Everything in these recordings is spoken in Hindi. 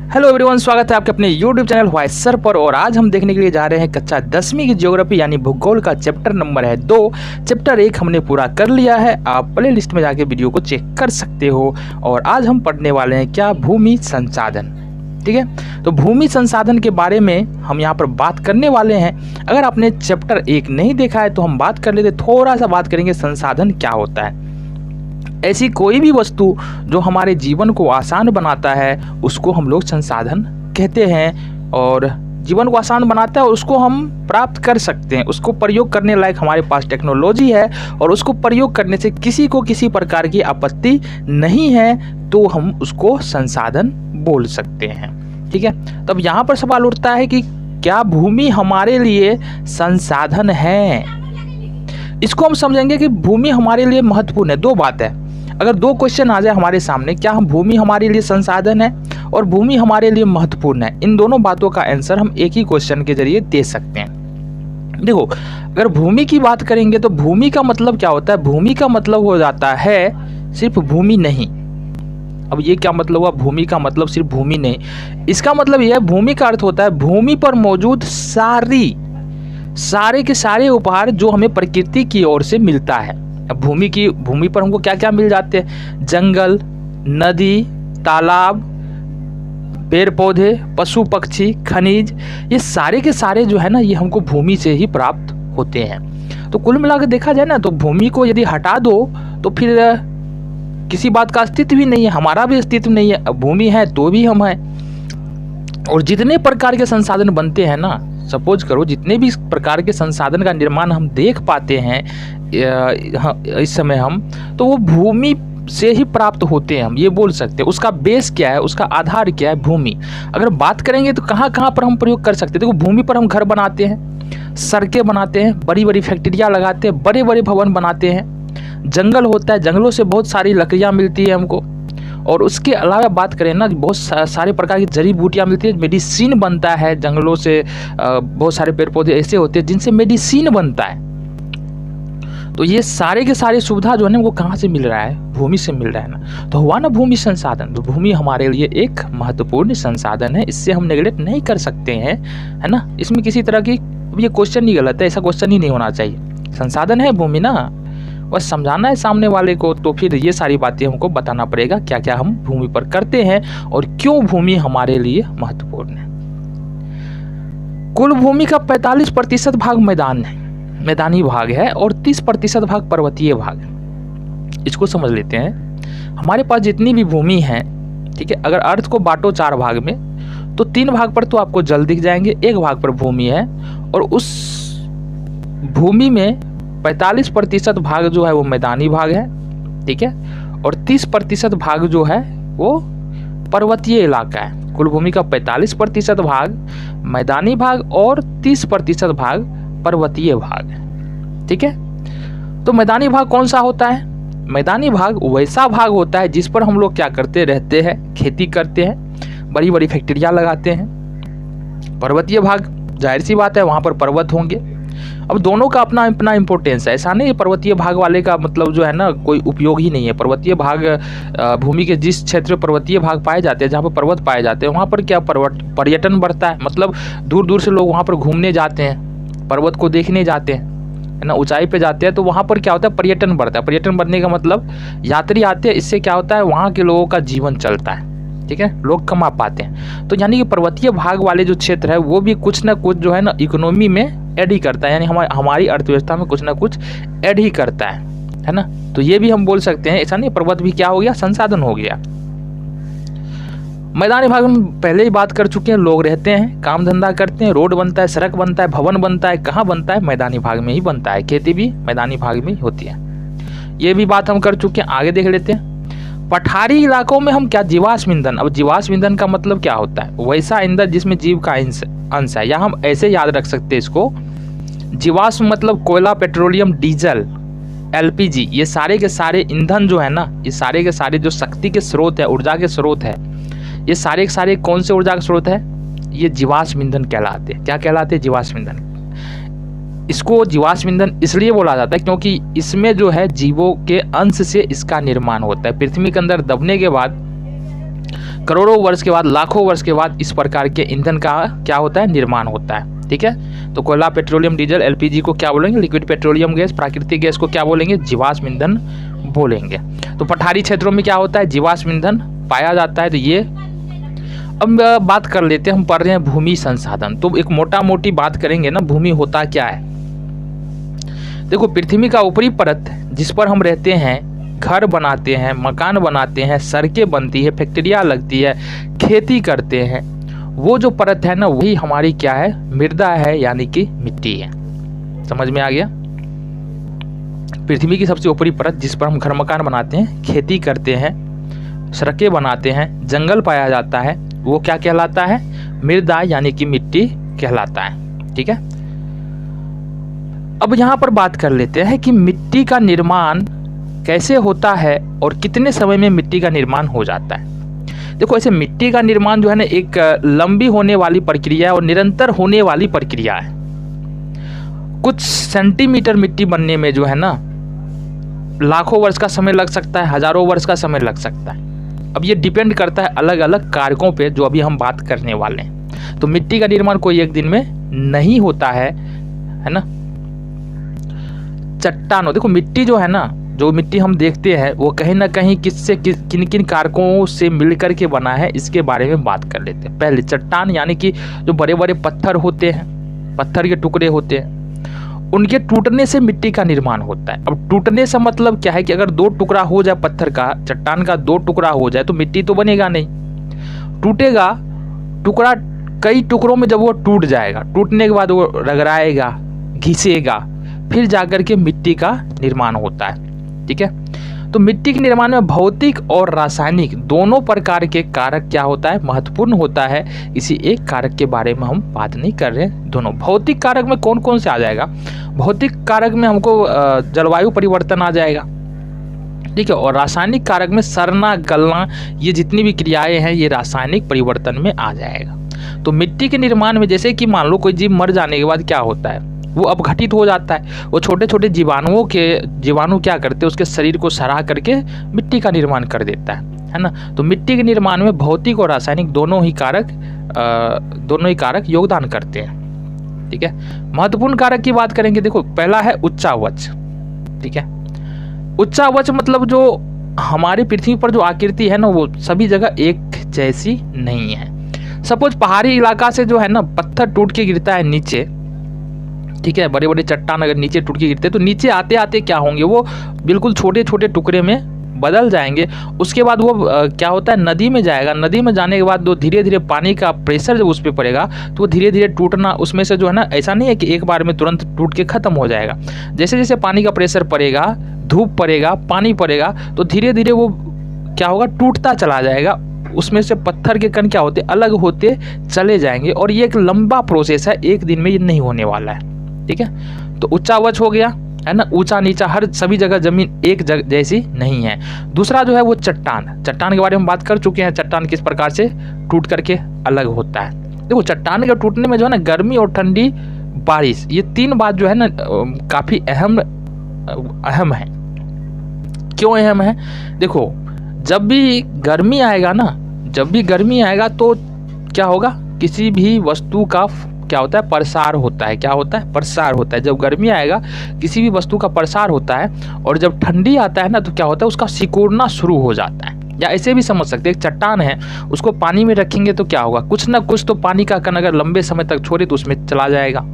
हेलो एवरीवन, स्वागत है आपके अपने YouTube चैनल व्हाइट सर पर। और आज हम देखने के लिए जा रहे हैं कक्षा 10वीं की ज्योग्राफी यानी भूगोल का चैप्टर नंबर है 2। चैप्टर 1 हमने पूरा कर लिया है, आप प्ले लिस्ट में जाके वीडियो को चेक कर सकते हो। और आज हम पढ़ने वाले हैं क्या, भूमि संसाधन। ठीक है, तो भूमि संसाधन के बारे में हम यहाँ पर बात करने वाले हैं। अगर आपने चैप्टर 1 नहीं देखा है तो हम बात कर लेते, थोड़ा सा बात करेंगे संसाधन क्या होता है। ऐसी कोई भी वस्तु जो हमारे जीवन को आसान बनाता है उसको हम लोग संसाधन कहते हैं। और जीवन को आसान बनाता है और उसको हम प्राप्त कर सकते हैं, उसको प्रयोग करने लायक हमारे पास टेक्नोलॉजी है और उसको प्रयोग करने से किसी को किसी प्रकार की आपत्ति नहीं है तो हम उसको संसाधन बोल सकते हैं। ठीक है, तब यहाँ पर सवाल उठता है कि क्या भूमि हमारे लिए संसाधन है। इसको हम समझेंगे कि भूमि हमारे लिए महत्वपूर्ण है। दो बात है, अगर दो क्वेश्चन आ जाए हमारे सामने, क्या हम भूमि हमारे लिए संसाधन है और भूमि हमारे लिए महत्वपूर्ण है, इन दोनों बातों का आंसर हम एक ही क्वेश्चन के जरिए दे सकते हैं। देखो, अगर भूमि की बात करेंगे तो भूमि का मतलब क्या होता है। भूमि का मतलब हो जाता है सिर्फ भूमि नहीं। अब ये क्या मतलब हुआ, भूमि का मतलब सिर्फ भूमि नहीं। इसका मतलब यह है, भूमि का अर्थ होता है भूमि पर मौजूद सारे के सारे उपहार जो हमें प्रकृति की ओर से मिलता है। अब भूमि पर हमको क्या क्या मिल जाते हैं, जंगल, नदी, तालाब, पेड़ पौधे, पशु पक्षी, खनिज, ये सारे के सारे जो है ना, ये हमको भूमि से ही प्राप्त होते हैं। तो कुल मिलाकर देखा जाए ना, तो भूमि को यदि हटा दो तो फिर किसी बात का अस्तित्व ही नहीं है, हमारा भी अस्तित्व नहीं है। भूमि है तो भी हम हैं। और जितने प्रकार के संसाधन बनते हैं ना, सपोज करो जितने भी प्रकार के संसाधन का निर्माण हम देख पाते हैं इस समय हम, तो वो भूमि से ही प्राप्त होते हैं, हम ये बोल सकते हैं। उसका बेस क्या है, उसका आधार क्या है, भूमि। अगर बात करेंगे तो कहाँ कहाँ पर हम प्रयोग कर सकते हैं। देखो, भूमि पर हम घर बनाते हैं, सड़कें बनाते हैं, बड़ी बड़ी फैक्ट्रियाँ लगाते हैं, बड़े बड़े भवन बनाते हैं। जंगल होता है, जंगलों से बहुत सारी लकड़ियाँ मिलती है हमको। और उसके अलावा बात करें ना, बहुत सारे प्रकार की जड़ी बूटियाँ मिलती है, मेडिसिन बनता है जंगलों से। बहुत सारे पेड़ पौधे ऐसे होते हैं जिनसे मेडिसिन बनता है। तो ये सारे के सारे सुविधा जो है ना, वो कहाँ से मिल रहा है, भूमि से मिल रहा है ना। तो हुआ ना भूमि संसाधन। तो भूमि हमारे लिए एक महत्वपूर्ण संसाधन है, इससे हम नेगलेक्ट नहीं कर सकते हैं, है ना। इसमें किसी तरह की, ये क्वेश्चन ही गलत है, ऐसा क्वेश्चन ही नहीं होना चाहिए। संसाधन है भूमि ना, बस समझाना है सामने वाले को। तो फिर ये सारी बातें हमको बताना पड़ेगा, क्या क्या हम भूमि पर करते हैं और क्यों भूमि हमारे लिए महत्वपूर्ण है। कुल भूमि का 45% भाग मैदानी भाग है और 30% भाग पर्वतीय भाग है। इसको समझ लेते हैं। हमारे पास जितनी भी भूमि है, ठीक है, अगर अर्थ को बांटो 4 भाग में, तो 3 भाग पर तो आपको जल दिख जाएंगे, 1 भाग पर भूमि है। और उस भूमि में 45% भाग जो है वो मैदानी भाग है, ठीक है, और 30% भाग जो है वो पर्वतीय इलाका है। कुल भूमि का 45% भाग मैदानी भाग और 30% भाग पर्वतीय भाग है। ठीक है, तो मैदानी भाग कौन सा होता है। मैदानी भाग वैसा भाग होता है जिस पर हम लोग क्या करते रहते हैं, खेती करते हैं, बड़ी बड़ी फैक्ट्रियाँ लगाते हैं। पर्वतीय भाग जाहिर सी बात है, वहाँ पर पर्वत होंगे। अब दोनों का अपना अपना इम्पोर्टेंस है। ऐसा नहीं है पर्वतीय भाग वाले का मतलब जो है ना कोई उपयोग ही नहीं है। पर्वतीय भाग, भूमि के जिस क्षेत्र में पर्वतीय भाग पाए जाते हैं, जहाँ पर पर्वत पाए जाते हैं, वहाँ पर क्या पर्यटन बढ़ता है। मतलब दूर दूर से लोग वहाँ पर घूमने जाते हैं, पर्वत को देखने जाते हैं, है ना, ऊंचाई पे जाते हैं। तो वहाँ पर क्या होता है, पर्यटन बढ़ता है। पर्यटन बढ़ने का मतलब यात्री आते हैं, इससे क्या होता है, वहाँ के लोगों का जीवन चलता है। ठीक है, लोग कमा पाते हैं। तो यानी कि पर्वतीय भाग वाले जो क्षेत्र है वो भी कुछ ना कुछ जो है ना इकोनॉमी में ऐड ही करता है, यानी हमारी अर्थव्यवस्था में कुछ ना कुछ ऐड ही करता है ना। तो ये भी हम बोल सकते हैं, ऐसा नहीं पर्वत भी क्या हो गया, संसाधन हो गया। मैदानी भाग में पहले ही बात कर चुके हैं, लोग रहते हैं, काम धंधा करते हैं, रोड बनता है, सड़क बनता है, भवन बनता है। कहाँ बनता है, मैदानी भाग में ही बनता है। खेती भी मैदानी भाग में ही होती है। ये भी बात हम कर चुके हैं। आगे देख लेते हैं। पठारी इलाकों में हम क्या, जीवाश्म ईंधन। अब जीवाश्म ईंधन का मतलब क्या होता है, वैसा ईंधन जिसमें जीव का अंश है, या हम ऐसे याद रख सकते हैं इसको। जीवाश्म मतलब कोयला, पेट्रोलियम, डीजल, LPG, ये सारे के सारे ईंधन जो है ना, ये सारे के सारे जो शक्ति के स्रोत है, ऊर्जा के स्रोत है, ये सारे के सारे कौन से ऊर्जा के स्रोत है, ये जीवाश्म ईंधन कहलाते हैं। क्या कहलाते हैं, जीवाश्म ईंधन। इसको जीवाश्म ईंधन इसलिए बोला जाता है क्योंकि इसमें जो है जीवों के अंश से इसका निर्माण होता है। पृथ्वी के अंदर दबने के बाद करोड़ों वर्ष के बाद, लाखों वर्ष के बाद इस प्रकार के ईंधन का क्या होता है, निर्माण होता है। ठीक है, तो कोयला, पेट्रोलियम, डीजल, एलपीजी को क्या बोलेंगे, लिक्विड पेट्रोलियम गैस। प्राकृतिक गैस को क्या बोलेंगे, जीवाश्म ईंधन बोलेंगे। तो पठारी क्षेत्रों में क्या होता है, जीवाश्म ईंधन पाया जाता है। तो ये अब बात कर लेते हैं, हम पढ़ रहे हैं भूमि संसाधन, तो एक मोटा मोटी बात करेंगे ना, भूमि होता क्या है। देखो, पृथ्वी का ऊपरी परत जिस पर हम रहते हैं, घर बनाते हैं, मकान बनाते हैं, सड़कें बनती है, फैक्ट्रियाँ लगती है, खेती करते हैं, वो जो परत है ना, वही हमारी क्या है, मृदा है, यानी कि मिट्टी है। समझ में आ गया। पृथ्वी की सबसे ऊपरी परत जिस पर हम घर मकान बनाते हैं, खेती करते हैं, सड़कें बनाते हैं, जंगल पाया जाता है, वो क्या कहलाता है, मृदा यानी कि मिट्टी कहलाता है। ठीक है, अब यहाँ पर बात कर लेते हैं कि मिट्टी का निर्माण कैसे होता है और कितने समय में मिट्टी का निर्माण हो जाता है। देखो, ऐसे मिट्टी का निर्माण जो है ना, एक लंबी होने वाली प्रक्रिया है और निरंतर होने वाली प्रक्रिया है। कुछ सेंटीमीटर मिट्टी बनने में जो है ना, लाखों वर्ष का समय लग सकता है, हजारों वर्ष का समय लग सकता है। अब ये डिपेंड करता है अलग अलग कारकों पे, जो अभी हम बात करने वाले हैं। तो मिट्टी का निर्माण कोई एक दिन में नहीं होता है ना। चट्टानों, देखो मिट्टी जो है ना, जो मिट्टी हम देखते हैं, वो कहीं ना कहीं किन किन कारकों से मिलकर के बना है, इसके बारे में बात कर लेते हैं। पहले चट्टान, यानी कि जो बड़े बड़े पत्थर होते हैं, पत्थर के टुकड़े होते हैं, उनके टूटने से मिट्टी का निर्माण होता है। अब टूटने से मतलब क्या है कि अगर दो टुकड़ा हो जाए पत्थर का, चट्टान का दो टुकड़ा हो जाए, तो मिट्टी तो बनेगा नहीं, टूटेगा। टुकड़ा कई टुकड़ों में जब वो टूट जाएगा, टूटने के बाद वो रगड़ाएगा, घिसेगा, फिर जाकर के मिट्टी का निर्माण होता है। ठीक है, तो मिट्टी के निर्माण में भौतिक और रासायनिक दोनों प्रकार के कारक क्या होता है, महत्वपूर्ण होता है। इसी एक कारक के बारे में हम बात नहीं कर रहे हैं। दोनों भौतिक कारक में कौन कौन से आ जाएगा, भौतिक कारक में हमको जलवायु परिवर्तन आ जाएगा। ठीक है, और रासायनिक कारक में सड़ना, गलना, ये जितनी भी क्रियाएं हैं, ये रासायनिक परिवर्तन में आ जाएगा। तो मिट्टी के निर्माण में जैसे कि मान लो कोई जीव मर जाने के बाद क्या होता है, वो अपघटित हो जाता है। वो छोटे छोटे जीवाणु क्या करते हैं, उसके शरीर को सड़ा करके मिट्टी का निर्माण कर देता है ना। तो मिट्टी के निर्माण में भौतिक और रासायनिक दोनों ही कारक योगदान करते हैं। ठीक है, महत्वपूर्ण कारक की बात करेंगे। देखो, पहला है उच्चावच। ठीक है, उच्चावच मतलब जो हमारी पृथ्वी पर जो आकृति है ना, वो सभी जगह एक जैसी नहीं है। सपोज पहाड़ी इलाका से जो है ना, पत्थर टूट के गिरता है नीचे। ठीक है, बड़े बड़े चट्टान अगर नीचे टूट के गिरते हैं, तो नीचे आते आते क्या होंगे, वो बिल्कुल छोटे छोटे टुकड़े में बदल जाएंगे। उसके बाद वो क्या होता है, नदी में जाएगा। नदी में जाने के बाद वो धीरे धीरे पानी का प्रेशर जब उस पर पड़ेगा, तो वो धीरे धीरे टूटना, उसमें से जो है ना, ऐसा नहीं है कि एक बार में तुरंत टूट के खत्म हो जाएगा। जैसे जैसे पानी का प्रेशर पड़ेगा, धूप पड़ेगा, पानी पड़ेगा, तो धीरे धीरे वो क्या होगा, टूटता चला जाएगा। उसमें से पत्थर के कण क्या होते, अलग होते चले जाएंगे। और ये एक लंबा प्रोसेस है, एक दिन में ये नहीं होने वाला है। ठीक है, तो उच्चावच हो गया है ना, ऊंचा नीचा, हर सभी जगह जमीन एक जैसी नहीं है। दूसरा जो है वो चट्टान। चट्टान के बारे में बात कर चुके हैं, चट्टान किस प्रकार से टूट करके अलग होता है। देखो, चट्टान के टूटने में जो है ना, गर्मी और ठंडी, बारिश, ये तीन बात जो है ना, काफी अहम है। क्यों अहम है, देखो जब भी गर्मी आएगा तो क्या होगा, किसी भी वस्तु का क्या होता है, प्रसार होता है। क्या होता है, प्रसार होता है। जब गर्मी आएगा, किसी भी वस्तु का प्रसार होता है। और जब ठंडी आता है ना, तो क्या होता है, उसका सिकुड़ना शुरू हो जाता है। या ऐसे भी समझ सकते हैं, एक चट्टान है, उसको पानी में रखेंगे तो क्या होगा, कुछ ना कुछ तो पानी का कण अगर लंबे समय तक छोड़े तो उसमें चला जाएगा।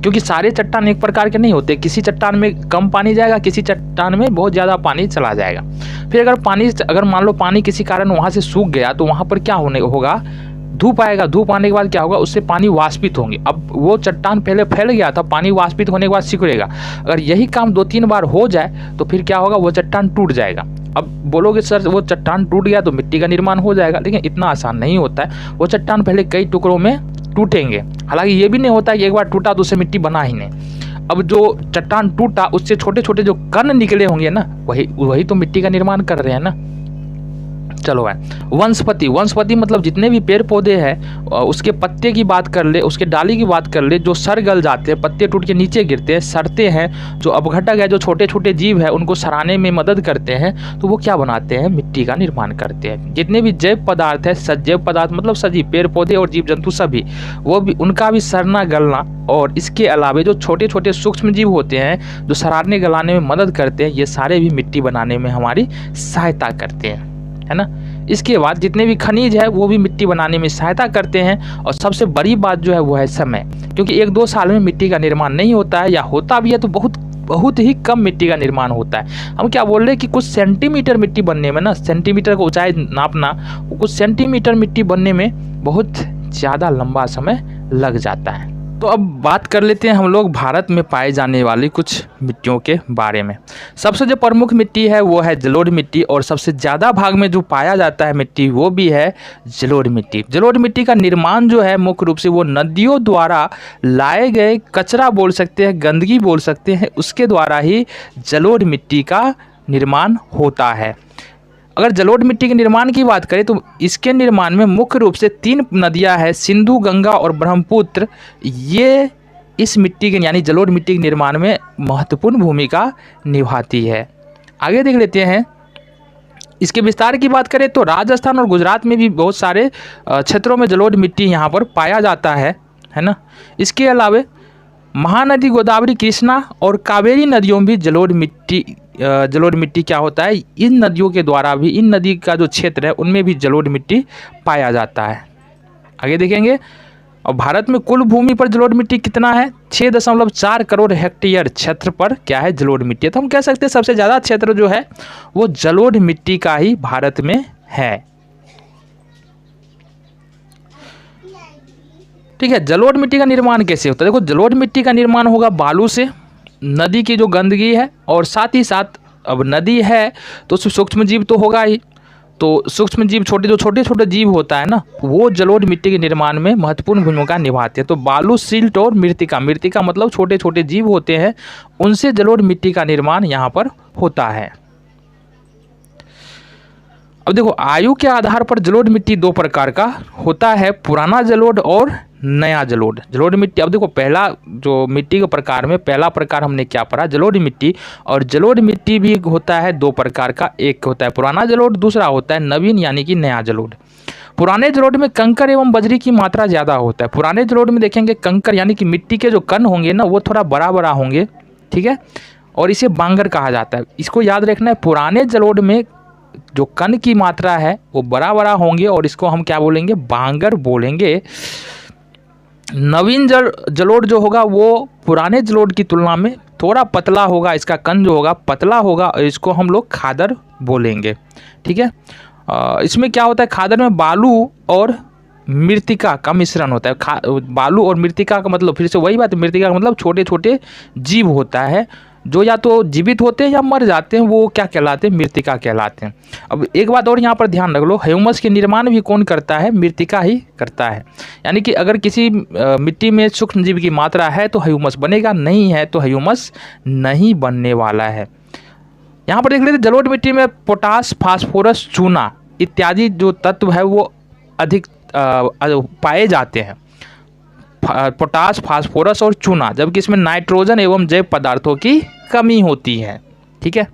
क्योंकि सारे चट्टान एक प्रकार के नहीं होते, किसी चट्टान में कम पानी जाएगा, किसी चट्टान में बहुत ज़्यादा पानी चला जाएगा। फिर अगर मान लो पानी किसी कारण वहाँ से सूख गया, तो वहाँ पर क्या होगा, धूप आएगा। धूप आने के बाद क्या होगा, उससे पानी वाष्पित होंगे। अब वो चट्टान पहले फैल गया था, पानी वाष्पित होने के बाद सिकुड़ेगा। अगर यही काम 2-3 बार हो जाए, तो फिर क्या होगा, वो चट्टान टूट जाएगा। अब बोलोगे सर वो चट्टान टूट गया तो मिट्टी का निर्माण हो जाएगा, लेकिन इतना आसान नहीं होता है। वो चट्टान पहले कई टुकड़ों में टूटेंगे। हालांकि ये भी नहीं होता कि एक बार टूटा तो उससे मिट्टी बना ही नहीं। अब जो चट्टान टूटा, उससे छोटे छोटे जो कण निकले होंगे ना, वही तो मिट्टी का निर्माण कर रहे हैं ना। चलो भाई, वनस्पति, वनस्पति मतलब जितने भी पेड़ पौधे हैं उसके पत्ते की बात कर ले, उसके डाली की बात कर ले, जो सड़ गल जाते हैं, पत्ते टूट के नीचे गिरते हैं, सड़ते हैं, जो अपघटक है, जो छोटे छोटे जीव है उनको सड़ाने में मदद करते हैं, तो वो क्या बनाते हैं, मिट्टी का निर्माण करते हैं। जितने भी जैव पदार्थ है, सजैव पदार्थ मतलब सजीव, पेड़ पौधे और जीव जंतु सभी, वो भी उनका भी सड़ना गलना, और इसके अलावा जो छोटे छोटे सूक्ष्म जीव होते हैं जो सड़ाने गलाने में मदद करते हैं, ये सारे भी मिट्टी बनाने में हमारी सहायता करते हैं, है ना। इसके बाद जितने भी खनिज है वो भी मिट्टी बनाने में सहायता करते हैं। और सबसे बड़ी बात जो है वो है समय, क्योंकि 1-2 साल में मिट्टी का निर्माण नहीं होता है, या होता भी है तो बहुत ही कम मिट्टी का निर्माण होता है। हम क्या बोल रहे हैं कि कुछ सेंटीमीटर मिट्टी बनने में ना, सेंटीमीटर को ऊंचाई नापना, कुछ सेंटीमीटर मिट्टी बनने में बहुत ज़्यादा लंबा समय लग जाता है। तो अब बात कर लेते हैं हम लोग भारत में पाए जाने वाली कुछ मिट्टियों के बारे में। सबसे जो प्रमुख मिट्टी है वो है जलोढ़ मिट्टी, और सबसे ज़्यादा भाग में जो पाया जाता है मिट्टी वो भी है जलोढ़ मिट्टी। जलोढ़ मिट्टी का निर्माण जो है मुख्य रूप से वो नदियों द्वारा लाए गए कचरा बोल सकते हैं, गंदगी बोल सकते हैं, उसके द्वारा ही जलोढ़ मिट्टी का निर्माण होता है। अगर जलोढ़ मिट्टी के निर्माण की बात करें तो इसके निर्माण में मुख्य रूप से 3 नदियां हैं, सिंधु, गंगा और ब्रह्मपुत्र। ये इस मिट्टी के यानी जलोढ़ मिट्टी के निर्माण में महत्वपूर्ण भूमिका निभाती है। आगे देख लेते हैं, इसके विस्तार की बात करें तो राजस्थान और गुजरात में भी बहुत सारे क्षेत्रों में जलोढ़ मिट्टी यहाँ पर पाया जाता है ना। इसके अलावा महानदी गोदावरी, कृष्णा और कावेरी नदियों में भी जलोढ़ मिट्टी क्या होता है, इन नदियों के द्वारा भी, इन नदी का जो क्षेत्र है उनमें भी जलोढ़ मिट्टी पाया जाता है। आगे देखेंगे, और भारत में कुल भूमि पर जलोढ़ मिट्टी कितना है, 6.4 करोड़ हेक्टेयर क्षेत्र पर क्या है, जलोढ़ मिट्टी। तो हम कह सकते हैं सबसे ज़्यादा क्षेत्र जो है वो जलोढ़ मिट्टी का ही भारत में है। ठीक है, जलोढ़ मिट्टी का निर्माण कैसे होता है? देखो, जलोढ़ मिट्टी का निर्माण होगा बालू से, नदी की जो गंदगी है, और साथ ही साथ अब नदी है तो सूक्ष्म जीव तो होगा ही, तो सूक्ष्म जीव छोटे छोटे जीव होता है ना, वो जलोढ़ मिट्टी के निर्माण में महत्वपूर्ण भूमिका निभाते हैं। तो बालू, सिल्ट और मृतिका मतलब छोटे छोटे जीव होते हैं, उनसे जलोढ़ मिट्टी का निर्माण यहाँ पर होता है। अब देखो, आयु के आधार पर जलोढ़ मिट्टी 2 प्रकार का होता है, पुराना जलोढ़ और नया जलोढ़। जलोढ़ मिट्टी, अब देखो पहला जो मिट्टी के प्रकार में पहला प्रकार हमने क्या पढ़ा, जलोढ़ मिट्टी। और जलोढ़ मिट्टी भी होता है 2 प्रकार का, एक होता है पुराना जलोढ़, दूसरा होता है नवीन यानी कि नया जलोढ़। पुराने जलोढ़ में कंकर एवं बजरी की मात्रा ज़्यादा होता है। पुराने जलोढ़ में देखेंगे कंकर यानी कि मिट्टी के जो कण होंगे ना वो थोड़ा बड़ा बड़ा होंगे, ठीक है, और इसे बांगर कहा जाता है। इसको याद रखना है, पुराने जलोढ़ में जो कण की मात्रा है वो बड़ा बड़ा होंगे और इसको हम क्या बोलेंगे, बांगर बोलेंगे। नवीन जलोढ़ जो होगा वो पुराने जलोढ़ की तुलना में थोड़ा पतला होगा, इसका कण जो होगा पतला होगा, और इसको हम लोग खादर बोलेंगे। ठीक है, इसमें क्या होता है, खादर में बालू और मृतिका का मिश्रण होता है। बालू और मृतिका का मतलब फिर से वही बात, मृतिका का मतलब छोटे छोटे जीव होता है जो या तो जीवित होते हैं या मर जाते हैं, वो क्या कहलाते हैं, मृतिका कहलाते हैं। अब एक बात और यहाँ पर ध्यान रख लो, ह्यूमस के निर्माण भी कौन करता है, मृतिका ही करता है। यानी कि अगर किसी मिट्टी में सूक्ष्म जीव की मात्रा है तो ह्यूमस बनेगा, नहीं है तो ह्यूमस नहीं बनने वाला है। यहाँ पर देख लेते, जलोढ़ मिट्टी में पोटास, फास्फोरस, चूना इत्यादि जो तत्व है वो अधिक पाए जाते हैं, पोटास, फास्फोरस और चूना, जबकि इसमें नाइट्रोजन एवं जैव पदार्थों की कमी होती है। ठीक है,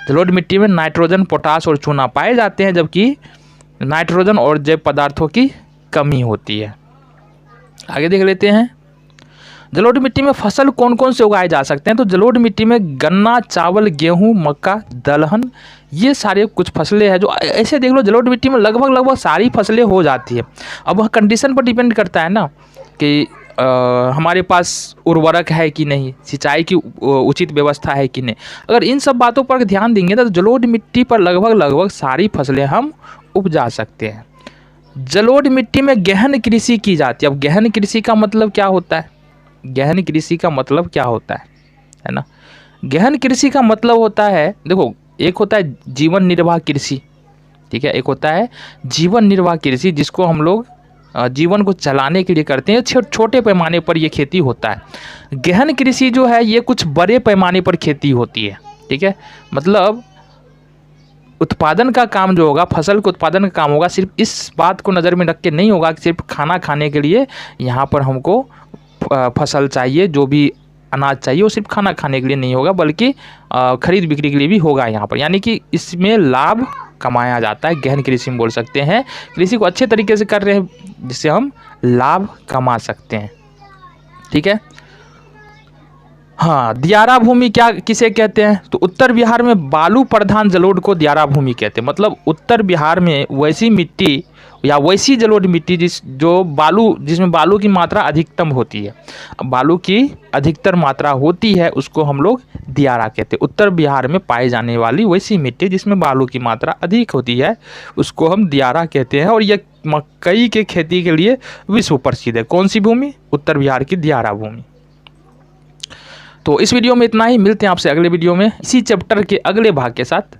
जलोढ़ मिट्टी में नाइट्रोजन, पोटास और चूना पाए जाते हैं, जबकि नाइट्रोजन और जैव पदार्थों की कमी होती है। आगे देख लेते हैं, जलोढ़ मिट्टी में फसल कौन कौन से उगाए जा सकते हैं। तो जलोढ़ मिट्टी में गन्ना, चावल, गेहूं, मक्का, दलहन, ये सारे कुछ फसलें हैं जो ऐसे देख लो, जलोढ़ मिट्टी में लगभग सारी फसलें हो जाती है। अब वह कंडीशन पर डिपेंड करता है ना कि हमारे पास उर्वरक है कि नहीं, सिंचाई की उचित व्यवस्था है कि नहीं। अगर इन सब बातों पर ध्यान देंगे तो जलोढ़ मिट्टी पर लगभग सारी फसलें हम उपजा सकते हैं। जलोढ़ मिट्टी में गहन कृषि की जाती है। अब गहन कृषि का मतलब क्या होता है, गहन कृषि का मतलब क्या होता है ना। गहन कृषि का मतलब होता है, देखो एक होता है जीवन निर्वाह कृषि, ठीक है, एक होता है जीवन निर्वाह कृषि जिसको हम लोग जीवन को चलाने के लिए करते हैं, छोटे पैमाने पर ये खेती होता है। गहन कृषि जो है ये कुछ बड़े पैमाने पर खेती होती है। ठीक है, मतलब उत्पादन का काम जो होगा, फसल के उत्पादन का काम होगा, सिर्फ इस बात को नज़र में रख के नहीं होगा कि सिर्फ खाना खाने के लिए यहाँ पर हमको फसल चाहिए, जो भी अनाज चाहिए वो सिर्फ खाना खाने के लिए नहीं होगा, बल्कि खरीद बिक्री के लिए भी होगा यहाँ पर। यानी कि इसमें लाभ कमाया जाता है, गहन कृषि में बोल सकते हैं। कृषि को अच्छे तरीके से कर रहे हैं जिससे हम लाभ कमा सकते हैं। ठीक है। हाँ, दियारा भूमि क्या किसे कहते हैं? तो उत्तर बिहार में बालू प्रधान जलोढ़ को दियारा भूमि कहते हैं। मतलब उत्तर बिहार में वैसी मिट्टी या वैसी जलोढ़ मिट्टी जिसमें बालू की मात्रा अधिकतम होती है, बालू की अधिकतर मात्रा होती है, उसको हम लोग दियारा कहते हैं। उत्तर बिहार में पाई जाने वाली वैसी मिट्टी जिसमें बालू की मात्रा अधिक होती है, उसको हम दियारा कहते हैं। और यह मकई के खेती के लिए विश्व प्रसिद्ध है। कौन सी भूमि? उत्तर बिहार की दियारा भूमि। तो इस वीडियो में इतना ही, मिलते हैं आपसे अगले वीडियो में इसी चैप्टर के अगले भाग के साथ।